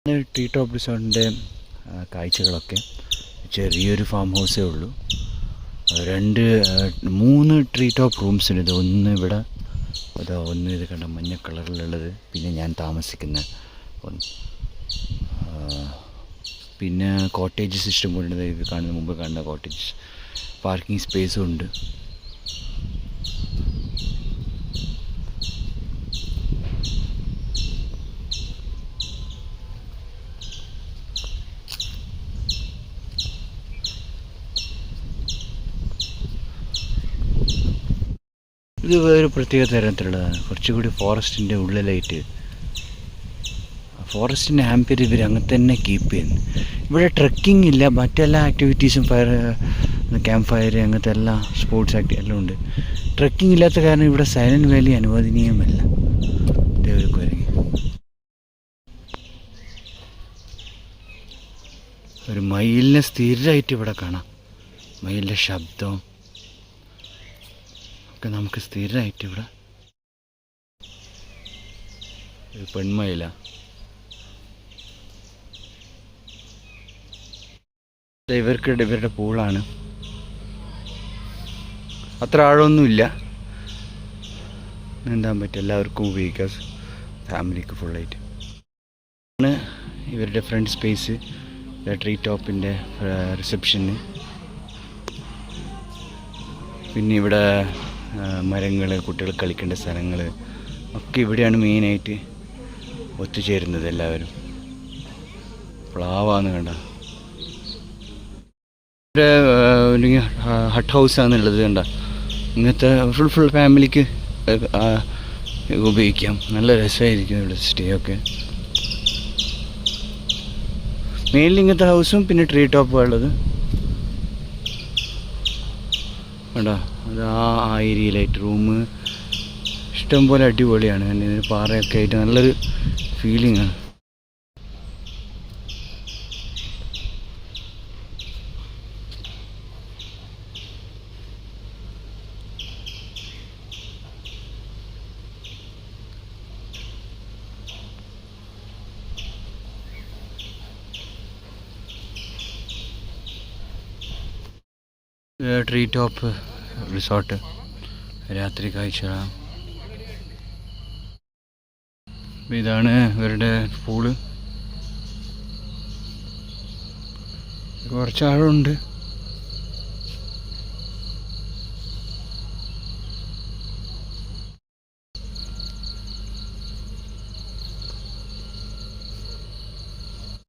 Tree top റിസോർട്ടിൻ്റെ കാഴ്ചകളൊക്കെ ചെറിയൊരു ഫാം ഹൗസേ ഉള്ളൂ. 3 ട്രീ ടോപ്പ് റൂംസ് ഉണ്ട്. ഒന്ന് ഇവിടെ, ഒന്ന് ഇത് കണ്ട മഞ്ഞ കളറിലുള്ളത്, പിന്നെ ഞാൻ താമസിക്കുന്ന ഒന്ന്, പിന്നെ കോട്ടേജ് സിസ്റ്റം പോലെ ഇത് കാണുന്ന മുമ്പ് കാണുന്ന കോട്ടേജ്, പാർക്കിംഗ് സ്പേസും ഉണ്ട്. ഇത് വേറെ പ്രത്യേക തരത്തിലുള്ളതാണ്, കുറച്ചുകൂടി ഫോറസ്റ്റിൻ്റെ ഉള്ളിലായിട്ട്. ഫോറസ്റ്റിൻ്റെ ആംബിയൻസ് ഇവർ അങ്ങനെ തന്നെ കീപ്പ് ചെയ്യുന്നു. ഇവിടെ ട്രക്കിംഗ് ഇല്ല, മറ്റെല്ലാ ആക്ടിവിറ്റീസും ക്യാമ്പ് ഫയർ അങ്ങനത്തെ എല്ലാ സ്പോർട്സ് എല്ലാം ഉണ്ട്. ട്രക്കിംഗ് ഇല്ലാത്ത കാരണം ഇവിടെ സൈലൻറ്റ് വാലി അനുവദനീയമല്ല. ഒരു കുരങ്ങി, ഒരു മയിലിനെ സ്ഥിരമായിട്ട് ഇവിടെ കാണാം. മയിലിൻ്റെ ശബ്ദം ഒക്കെ നമുക്ക് സ്ഥിരമായിട്ട് ഇവിടെ. പെൺമയില, ഇവരുടെ പൂളാണ്. അത്ര ആഴമൊന്നുമില്ല, നീന്താൻ പറ്റും, എല്ലാവർക്കും ഉപയോഗിക്കാം, ഫാമിലിക്ക് ഫുള്ളായിട്ട്. ആണ് ഇവരുടെ ഫ്രണ്ട് സ്പേസ്, ട്രീ ടോപ്പിൻ്റെ റിസപ്ഷന്. പിന്നെ ഇവിടെ മരങ്ങൾ, കുട്ടികൾ കളിക്കേണ്ട സ്ഥലങ്ങൾ ഒക്കെ ഇവിടെയാണ് മെയിനായിട്ട് ഒത്തുചേരുന്നത് എല്ലാവരും. പ്ലാവാന്ന് കണ്ട, ഇവിടെ ഹട്ട് ഹൗസാണെന്നുള്ളത് കണ്ട. ഇങ്ങനത്തെ ഫുൾ ഫാമിലിക്ക് ഉപയോഗിക്കാം. നല്ല രസമായിരിക്കും ഇവിടെ സ്റ്റേ ഒക്കെ. മെയിൻലി ഇങ്ങനത്തെ ഹൗസും പിന്നെ ട്രീ ടോപ്പും ഉള്ളത് വേണ്ട. അത് ആ ഏരിയയിലായിട്ട് റൂം ഇഷ്ടംപോലെ അടിപൊളിയാണ്. ഇതിന് പാറയൊക്കെ ആയിട്ട് നല്ലൊരു ഫീലിംഗ് ആണ്. ട്രീ ടോപ്പ് റിസോർട്ട് രാത്രി കാഴ്ചകളാണ്. ഇതാണ് ഇവരുടെ പൂള്. കുറച്ച് ആഴമുണ്ട്.